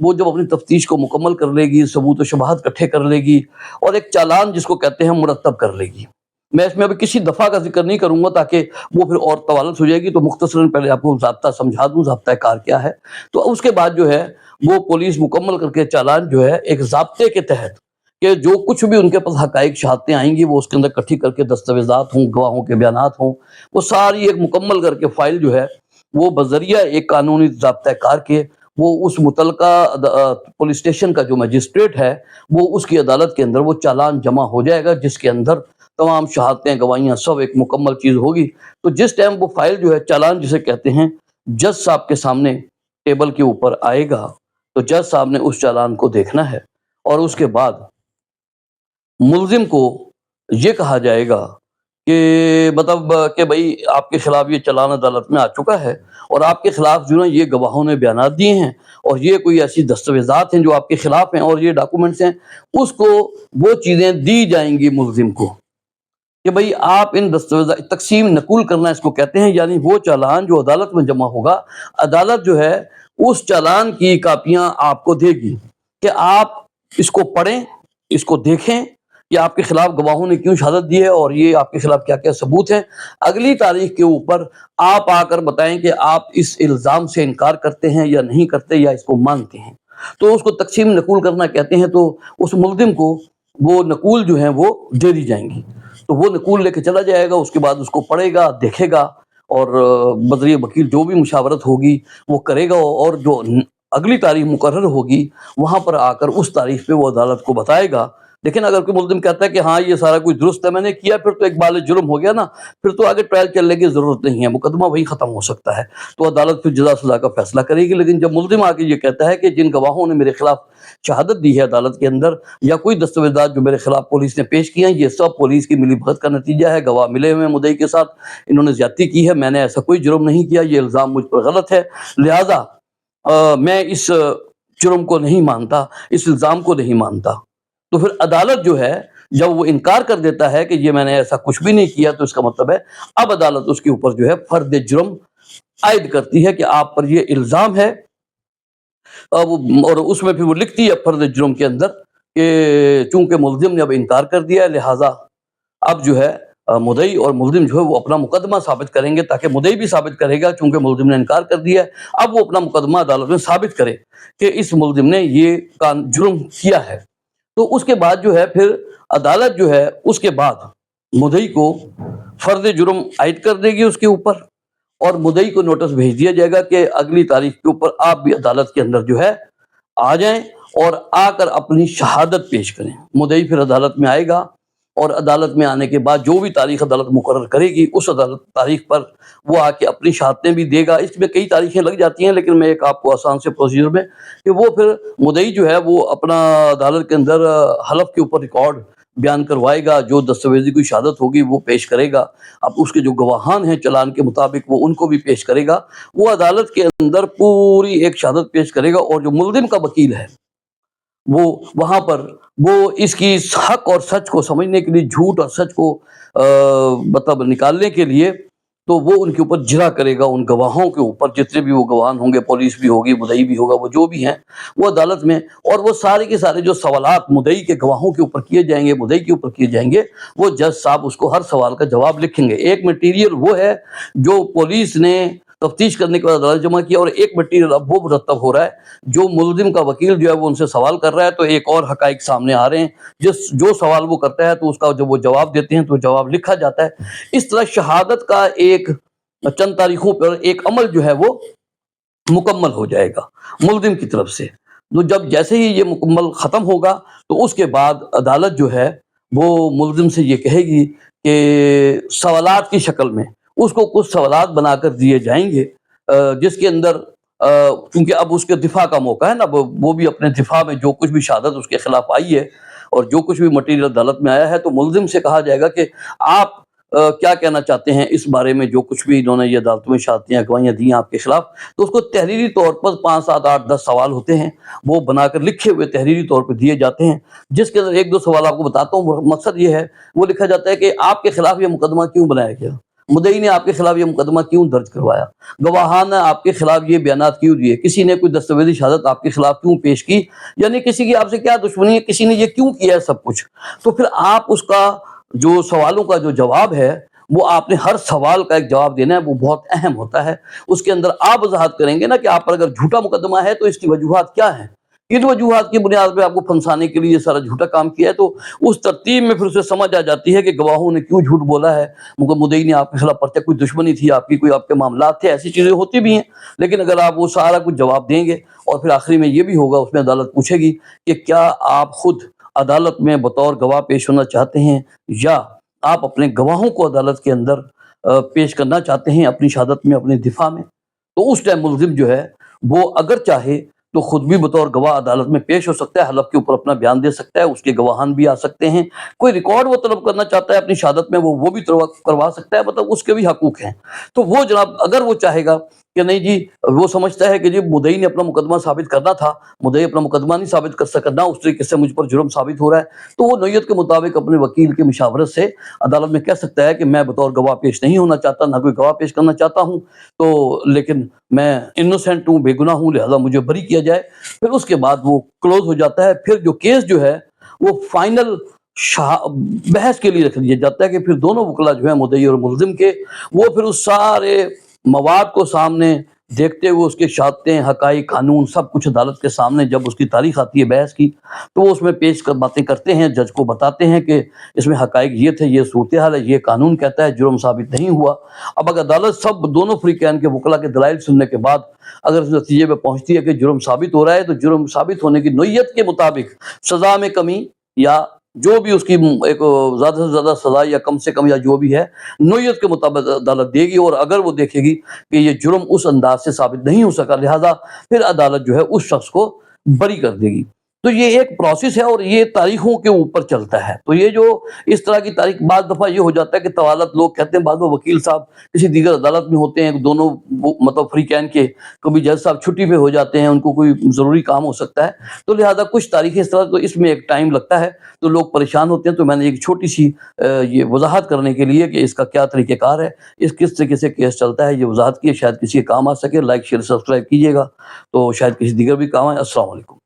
وہ جب اپنی تفتیش کو مکمل کر لے گی، ثبوت و شبہات اکٹھے کر لے گی اور ایک چالان جس کو کہتے ہیں مرتب کر لے گی. میں اس میں ابھی کسی دفعہ کا ذکر نہیں کروں گا تاکہ وہ پھر اور طوالت ہو جائے گی، تو مختصراً پہلے آپ کو ضابطہ سمجھا دوں ضابطہ کار کیا ہے. تو اس کے بعد جو ہے وہ پولیس مکمل کر کے چالان جو ہے ایک ضابطے کے تحت کہ جو کچھ بھی ان کے پاس حقائق شہادتیں آئیں گی وہ اس کے اندر اکٹھی کر کے دستاویزات ہوں، گواہوں کے بیانات ہوں، وہ ساری ایک مکمل کر کے فائل جو ہے وہ بذریعہ ایک قانونی ضابطہ کار کے وہ اس متعلقہ پولیس اسٹیشن کا جو مجسٹریٹ ہے وہ اس کی عدالت کے اندر وہ چالان جمع ہو جائے گا، جس کے اندر تمام شہادتیں گواہیاں سب ایک مکمل چیز ہوگی. تو جس ٹائم وہ فائل جو ہے چالان جسے کہتے ہیں جج صاحب کے سامنے ٹیبل کے اوپر آئے گا تو جج صاحب نے اس چالان کو دیکھنا ہے اور اس کے بعد ملزم کو یہ کہا جائے گا کہ مطلب کہ بھائی آپ کے خلاف یہ چالان عدالت میں آ چکا ہے اور آپ کے خلاف جو ہے یہ گواہوں نے بیانات دیے ہیں اور یہ کوئی ایسی دستاویزات ہیں جو آپ کے خلاف ہیں اور یہ ڈاکومنٹس ہیں، اس کو وہ چیزیں دی جائیں گی ملزم کو کہ بھئی آپ ان دستاویزات تقسیم نقول کرنا اس کو کہتے ہیں. یعنی وہ چالان جو عدالت میں جمع ہوگا، عدالت جو ہے اس چالان کی کاپیاں آپ کو دے گی کہ آپ اس کو پڑھیں، اس کو دیکھیں کہ آپ کے خلاف گواہوں نے کیوں شہادت دی ہے اور یہ آپ کے خلاف کیا کیا ثبوت ہیں. اگلی تاریخ کے اوپر آپ آ کر بتائیں کہ آپ اس الزام سے انکار کرتے ہیں یا نہیں کرتے یا اس کو مانتے ہیں. تو اس کو تقسیم نقول کرنا کہتے ہیں. تو اس ملزم کو وہ نقول جو ہیں وہ دے دی جائیں گی، تو وہ نقول لے کے چلا جائے گا، اس کے بعد اس کو پڑھے گا، دیکھے گا اور بذریعہ وکیل جو بھی مشاورت ہوگی وہ کرے گا اور جو اگلی تاریخ مقرر ہوگی وہاں پر آ کر اس تاریخ پہ وہ عدالت کو بتائے گا. لیکن اگر کوئی ملزم کہتا ہے کہ ہاں یہ سارا کچھ درست ہے میں نے کیا، پھر تو ایک بال جرم ہو گیا نا، پھر تو آگے ٹرائل چلنے کی ضرورت نہیں ہے، مقدمہ وہی ختم ہو سکتا ہے، تو عدالت پھر جزا سزا کا فیصلہ کرے گی. لیکن جب ملزم آ کے یہ کہتا ہے کہ جن گواہوں نے میرے خلاف شہادت دی ہے عدالت کے اندر یا کوئی دستاویزات جو میرے خلاف پولیس نے پیش کیے ہیں یہ سب پولیس کی ملی بھگت کا نتیجہ ہے، گواہ ملے ہوئے مدعی کے ساتھ انہوں نے زیادتی کی ہے، میں نے ایسا کوئی جرم نہیں کیا، یہ الزام مجھ پر غلط ہے، لہذا میں اس جرم کو نہیں مانتا، اس الزام کو نہیں مانتا. تو پھر عدالت جو ہے جب وہ انکار کر دیتا ہے کہ یہ میں نے ایسا کچھ بھی نہیں کیا، تو اس کا مطلب ہے اب عدالت اس کے اوپر جو ہے فرد جرم عائد کرتی ہے کہ آپ پر یہ الزام ہے، اور اس میں پھر وہ لکھتی ہے فرد جرم کے اندر کہ چونکہ ملزم نے اب انکار کر دیا ہے لہٰذا اب جو ہے مدعی اور ملزم جو ہے وہ اپنا مقدمہ ثابت کریں گے، تاکہ مدعی بھی ثابت کرے گا چونکہ ملزم نے انکار کر دیا ہے، اب وہ اپنا مقدمہ عدالت میں ثابت کرے کہ اس ملزم نے یہ جرم کیا ہے. تو اس کے بعد جو ہے پھر عدالت جو ہے اس کے بعد مدعی کو فرض جرم عائد کر دے گی اس کے اوپر، اور مدعی کو نوٹس بھیج دیا جائے گا کہ اگلی تاریخ کے اوپر آپ بھی عدالت کے اندر جو ہے آ جائیں اور آ کر اپنی شہادت پیش کریں. مدعی پھر عدالت میں آئے گا اور عدالت میں آنے کے بعد جو بھی تاریخ عدالت مقرر کرے گی اس عدالت تاریخ پر وہ آ کے اپنی شہادتیں بھی دے گا. اس میں کئی تاریخیں لگ جاتی ہیں لیکن میں ایک آپ کو آسان سے پروسیجر میں کہ وہ پھر مدعی جو ہے وہ اپنا عدالت کے اندر حلف کے اوپر ریکارڈ بیان کروائے گا، جو دستاویزی کوئی شہادت ہوگی وہ پیش کرے گا، اب اس کے جو گواہان ہیں چلان کے مطابق وہ ان کو بھی پیش کرے گا، وہ عدالت کے اندر پوری ایک شہادت پیش کرے گا، اور جو ملزم کا وکیل ہے وہ وہاں پر وہ اس کی حق اور سچ کو سمجھنے کے لیے، جھوٹ اور سچ کو مطلب نکالنے کے لیے تو وہ ان کے اوپر جرا کرے گا، ان گواہوں کے اوپر جتنے بھی وہ گواہان ہوں گے، پولیس بھی ہوگی، مدعی بھی ہوگا، وہ جو بھی ہیں وہ عدالت میں، اور وہ سارے کے سارے جو سوالات مدعی کے گواہوں کے اوپر کیے جائیں گے، مدعی کے اوپر کیے جائیں گے، وہ جج صاحب اس کو ہر سوال کا جواب لکھیں گے. ایک مٹیریل وہ ہے جو پولیس نے تفتیش کرنے کے بعد عدالت جمع کیا، اور ایک مٹیریل اب وہ مرتب ہو رہا ہے جو ملزم کا وکیل جو ہے وہ ان سے سوال کر رہا ہے، تو ایک اور حقائق سامنے آ رہے ہیں، جو سوال وہ کرتا ہے تو اس کا جب وہ جواب دیتے ہیں تو جواب لکھا جاتا ہے. اس طرح شہادت کا ایک چند تاریخوں پر ایک عمل جو ہے وہ مکمل ہو جائے گا ملزم کی طرف سے. تو جب جیسے ہی یہ مکمل ختم ہوگا تو اس کے بعد عدالت جو ہے وہ ملزم سے یہ کہے گی کہ سوالات کی شکل میں اس کو کچھ سوالات بنا کر دیے جائیں گے، جس کے اندر کیونکہ اب اس کے دفاع کا موقع ہے نا، وہ بھی اپنے دفاع میں جو کچھ بھی شہادت اس کے خلاف آئی ہے اور جو کچھ بھی مٹیریل عدالت میں آیا ہے، تو ملزم سے کہا جائے گا کہ آپ کیا کہنا چاہتے ہیں اس بارے میں، جو کچھ بھی انہوں نے یہ عدالت میں شہادتیں گواہیاں دی ہیں آپ کے خلاف. تو اس کو تحریری طور پر 5 7 8 10 سوال ہوتے ہیں، وہ بنا کر لکھے ہوئے تحریری طور پہ دیے جاتے ہیں، جس کے اندر 1 2 سوال آپ کو بتاتا ہوں. مقصد یہ ہے، وہ لکھا جاتا ہے کہ آپ کے خلاف یہ مقدمہ کیوں بنایا گیا، مدعی نے آپ کے خلاف یہ مقدمہ کیوں درج کروایا، گواہان نے آپ کے خلاف یہ بیانات کیوں دیے، کسی نے کوئی دستاویزی شہادت آپ کے خلاف کیوں پیش کی، یعنی کسی کی آپ سے کیا دشمنی ہے، کسی نے یہ کیوں کیا ہے، سب کچھ. تو پھر آپ اس کا جو سوالوں کا جو جواب ہے وہ آپ نے ہر سوال کا ایک جواب دینا ہے، وہ بہت اہم ہوتا ہے. اس کے اندر آپ وضاحت کریں گے نا کہ آپ پر اگر جھوٹا مقدمہ ہے تو اس کی وجوہات کیا ہیں، کن وجوہات کی بنیاد پہ آپ کو پھنسانے کے لیے یہ سارا جھوٹا کام کیا ہے. تو اس ترتیب میں پھر اسے سمجھ آ جاتی ہے کہ گواہوں نے کیوں جھوٹ بولا ہے، مدعی نے آپ کے خلاف پرچہ، کوئی دشمنی تھی آپ کی، کوئی آپ کے معاملات تھے، ایسی چیزیں ہوتی بھی ہیں. لیکن اگر آپ وہ سارا کچھ جواب دیں گے اور پھر آخری میں یہ بھی ہوگا، اس میں عدالت پوچھے گی کہ کیا آپ خود عدالت میں بطور گواہ پیش ہونا چاہتے ہیں یا آپ اپنے گواہوں کو عدالت کے اندر پیش کرنا چاہتے ہیں اپنی شہادت میں، اپنے دفاع میں. تو اس ٹائم ملزم جو ہے وہ اگر چاہے تو خود بھی بطور گواہ عدالت میں پیش ہو سکتا ہے، حلف کے اوپر اپنا بیان دے سکتا ہے، اس کے گواہان بھی آ سکتے ہیں. کوئی ریکارڈ وہ طلب کرنا چاہتا ہے اپنی شہادت میں، وہ بھی کروا سکتا ہے، مطلب اس کے بھی حقوق ہیں. تو وہ جناب اگر وہ چاہے گا کہ نہیں جی، وہ سمجھتا ہے کہ جی مدعی نے اپنا مقدمہ ثابت کرنا تھا، مدعی اپنا مقدمہ نہیں ثابت کر سکتا، اس طریقے سے مجھ پر جرم ثابت ہو رہا ہے، تو وہ نوعیت کے مطابق اپنے وکیل کی مشاورت سے عدالت میں کہہ سکتا ہے کہ میں بطور گواہ پیش نہیں ہونا چاہتا، نہ کوئی گواہ پیش کرنا چاہتا ہوں، تو لیکن میں انوسینٹ ہوں، بے گناہ ہوں، لہذا مجھے بری کیا جائے. پھر اس کے بعد وہ کلوز ہو جاتا ہے. پھر جو کیس جو ہے وہ فائنل بحث کے لیے رکھ دیا جاتا ہے کہ پھر دونوں وکلا جو ہیں مدعی اور ملزم کے، وہ پھر اس سارے مواد کو سامنے دیکھتے ہوئے اس کے شہادتیں، حقائق، قانون سب کچھ عدالت کے سامنے جب اس کی تاریخ آتی ہے بحث کی تو وہ اس میں پیش کر باتیں کرتے ہیں، جج کو بتاتے ہیں کہ اس میں حقائق یہ تھے، یہ صورتحال ہے، یہ قانون کہتا ہے، جرم ثابت نہیں ہوا. اب اگر عدالت سب دونوں فریقین کے وکلا کے دلائل سننے کے بعد اگر اس نتیجے پہ پہنچتی ہے کہ جرم ثابت ہو رہا ہے، تو جرم ثابت ہونے کی نوعیت کے مطابق سزا میں کمی یا جو بھی اس کی ایک زیادہ سے زیادہ سزا یا کم سے کم یا جو بھی ہے نوعیت کے مطابق عدالت دے گی. اور اگر وہ دیکھے گی کہ یہ جرم اس انداز سے ثابت نہیں ہو سکا، لہذا پھر عدالت جو ہے اس شخص کو بری کر دے گی. تو یہ ایک پروسیس ہے اور یہ تاریخوں کے اوپر چلتا ہے. تو یہ جو اس طرح کی تاریخ، بعض دفعہ یہ ہو جاتا ہے کہ طوالت لوگ کہتے ہیں، بعض وکیل صاحب کسی دیگر عدالت میں ہوتے ہیں، دونوں مطلب فریقین کے، کبھی جج صاحب چھٹی پہ ہو جاتے ہیں، ان کو کوئی ضروری کام ہو سکتا ہے، تو لہذا کچھ تاریخیں اس طرح، تو اس میں ایک ٹائم لگتا ہے تو لوگ پریشان ہوتے ہیں. تو میں نے ایک چھوٹی سی یہ وضاحت کرنے کے لیے کہ اس کا کیا طریقہ کار ہے، اس کس طریقے سے کیس چلتا ہے، یہ وضاحت کی ہے. شاید کسی کے کام آ سکے. لائک شیئر سبسکرائب کیجیے گا تو شاید کسی دیگر بھی کام آئے. السلام علیکم.